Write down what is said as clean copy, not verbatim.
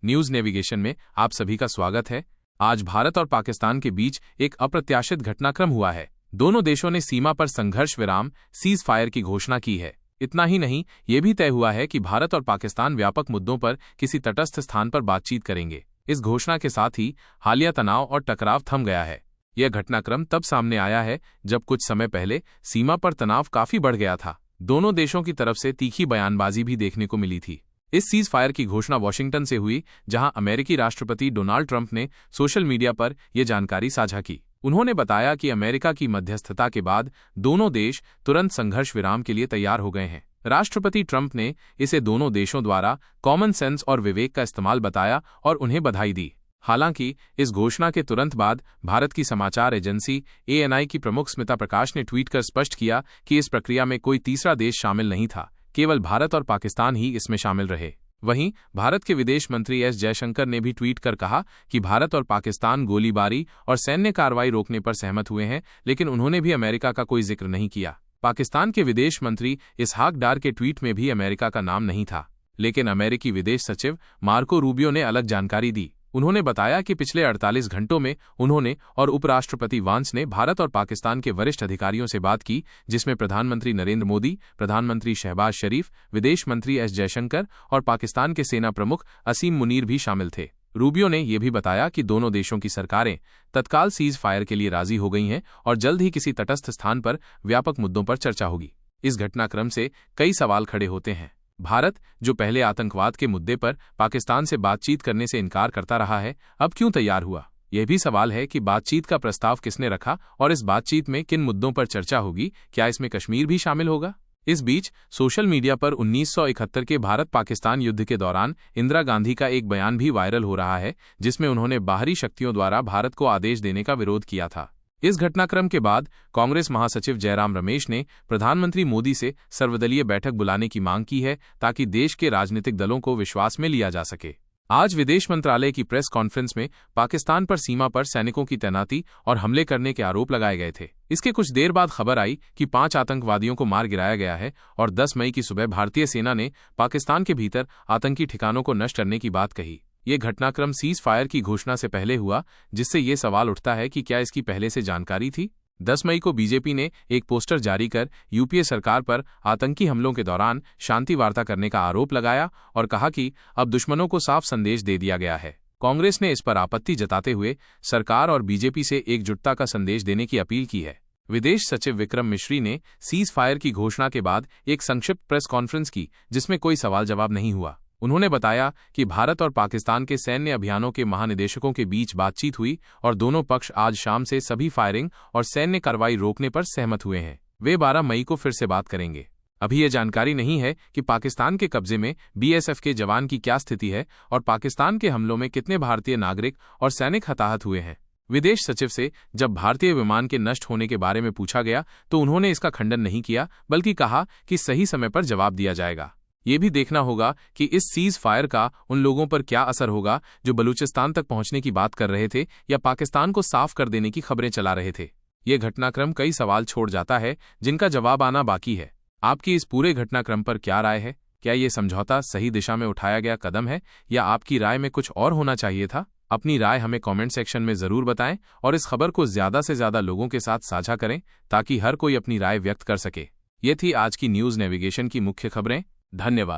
News navigation में आप सभी का स्वागत है। आज भारत और पाकिस्तान के बीच एक अप्रत्याशित घटनाक्रम हुआ है। दोनों देशों ने सीमा पर संघर्ष विराम सीज फायर की घोषणा की है। इतना ही नहीं, ये भी तय हुआ है कि भारत और पाकिस्तान व्यापक मुद्दों पर किसी तटस्थ स्थान पर बातचीत करेंगे। इस घोषणा के साथ ही हालिया तनाव और टकराव थम गया है। यह घटनाक्रम तब सामने आया है जब कुछ समय पहले सीमा पर तनाव काफी बढ़ गया था। दोनों देशों की तरफ से तीखी बयानबाजी भी देखने को मिली थी। इस सीज फायर की घोषणा वॉशिंगटन से हुई, जहां अमेरिकी राष्ट्रपति डोनाल्ड ट्रंप ने सोशल मीडिया पर यह जानकारी साझा की। उन्होंने बताया कि अमेरिका की मध्यस्थता के बाद दोनों देश तुरंत संघर्ष विराम के लिए तैयार हो गए हैं। राष्ट्रपति ट्रंप ने इसे दोनों देशों द्वारा कॉमन सेंस और विवेक का इस्तेमाल बताया और उन्हें बधाई दी। हालांकि इस घोषणा के तुरंत बाद भारत की समाचार एजेंसी ANI की प्रमुख स्मिता प्रकाश ने ट्वीट कर स्पष्ट किया कि इस प्रक्रिया में कोई तीसरा देश शामिल नहीं था, केवल भारत और पाकिस्तान ही इसमें शामिल रहे। वहीं भारत के विदेश मंत्री S जयशंकर ने भी ट्वीट कर कहा कि भारत और पाकिस्तान गोलीबारी और सैन्य कार्रवाई रोकने पर सहमत हुए हैं, लेकिन उन्होंने भी अमेरिका का कोई जिक्र नहीं किया। पाकिस्तान के विदेश मंत्री इसहाक डार के ट्वीट में भी अमेरिका का नाम नहीं था, लेकिन अमेरिकी विदेश सचिव मार्को रूबियो ने अलग जानकारी दी। उन्होंने बताया कि पिछले 48 घंटों में उन्होंने और उपराष्ट्रपति वांस ने भारत और पाकिस्तान के वरिष्ठ अधिकारियों से बात की, जिसमें प्रधानमंत्री नरेंद्र मोदी, प्रधानमंत्री शहबाज शरीफ, विदेश मंत्री S जयशंकर और पाकिस्तान के सेना प्रमुख असीम मुनीर भी शामिल थे। रूबियो ने यह भी बताया कि दोनों देशों की सरकारें तत्काल सीज फायर के लिए राजी हो गई हैं और जल्द ही किसी तटस्थ स्थान पर व्यापक मुद्दों पर चर्चा होगी। इस घटनाक्रम से कई सवाल खड़े होते हैं। भारत, जो पहले आतंकवाद के मुद्दे पर पाकिस्तान से बातचीत करने से इनकार करता रहा है, अब क्यों तैयार हुआ? यह भी सवाल है कि बातचीत का प्रस्ताव किसने रखा और इस बातचीत में किन मुद्दों पर चर्चा होगी। क्या इसमें कश्मीर भी शामिल होगा? इस बीच सोशल मीडिया पर 1971 के भारत पाकिस्तान युद्ध के दौरान इंदिरा गांधी का एक बयान भी वायरल हो रहा है, जिसमें उन्होंने बाहरी शक्तियों द्वारा भारत को आदेश देने का विरोध किया था। इस घटनाक्रम के बाद कांग्रेस महासचिव जयराम रमेश ने प्रधानमंत्री मोदी से सर्वदलीय बैठक बुलाने की मांग की है, ताकि देश के राजनीतिक दलों को विश्वास में लिया जा सके। आज विदेश मंत्रालय की प्रेस कॉन्फ्रेंस में पाकिस्तान पर सीमा पर सैनिकों की तैनाती और हमले करने के आरोप लगाए गए थे। इसके कुछ देर बाद खबर आई कि 5 आतंकवादियों को मार गिराया गया है और 10 मई की सुबह भारतीय सेना ने पाकिस्तान के भीतर आतंकी ठिकानों को नष्ट करने की बात कही। ये घटनाक्रम सीज फायर की घोषणा से पहले हुआ, जिससे ये सवाल उठता है कि क्या इसकी पहले से जानकारी थी। 10 मई को बीजेपी ने एक पोस्टर जारी कर यूपीए सरकार पर आतंकी हमलों के दौरान शांति वार्ता करने का आरोप लगाया और कहा कि अब दुश्मनों को साफ संदेश दे दिया गया है। कांग्रेस ने इस पर आपत्ति जताते हुए सरकार और बीजेपी से एकजुटता का संदेश देने की अपील की है। विदेश सचिव विक्रम मिश्री ने सीज फायर की घोषणा के बाद एक संक्षिप्त प्रेस कॉन्फ्रेंस की, जिसमें कोई सवाल जवाब नहीं हुआ। उन्होंने बताया कि भारत और पाकिस्तान के सैन्य अभियानों के महानिदेशकों के बीच बातचीत हुई और दोनों पक्ष आज शाम से सभी फायरिंग और सैन्य कार्रवाई रोकने पर सहमत हुए हैं। वे 12 मई को फिर से बात करेंगे। अभी यह जानकारी नहीं है कि पाकिस्तान के कब्जे में BSF के जवान की क्या स्थिति है और पाकिस्तान के हमलों में कितने भारतीय नागरिक और सैनिक हताहत हुए हैं। विदेश सचिव से जब भारतीय विमान के नष्ट होने के बारे में पूछा गया तो उन्होंने इसका खंडन नहीं किया, बल्कि कहा कि सही समय पर जवाब दिया जाएगा। ये भी देखना होगा कि इस सीज फायर का उन लोगों पर क्या असर होगा जो बलूचिस्तान तक पहुंचने की बात कर रहे थे या पाकिस्तान को साफ कर देने की खबरें चला रहे थे। ये घटनाक्रम कई सवाल छोड़ जाता है, जिनका जवाब आना बाकी है। आपकी इस पूरे घटनाक्रम पर क्या राय है? क्या ये समझौता सही दिशा में उठाया गया कदम है या आपकी राय में कुछ और होना चाहिए था? अपनी राय हमें कमेंट सेक्शन में जरूर बताएं और इस खबर को ज्यादा से ज्यादा लोगों के साथ साझा करें, ताकि हर कोई अपनी राय व्यक्त कर सके। ये थी आज की न्यूज नेविगेशन की मुख्य खबरें। धन्यवाद।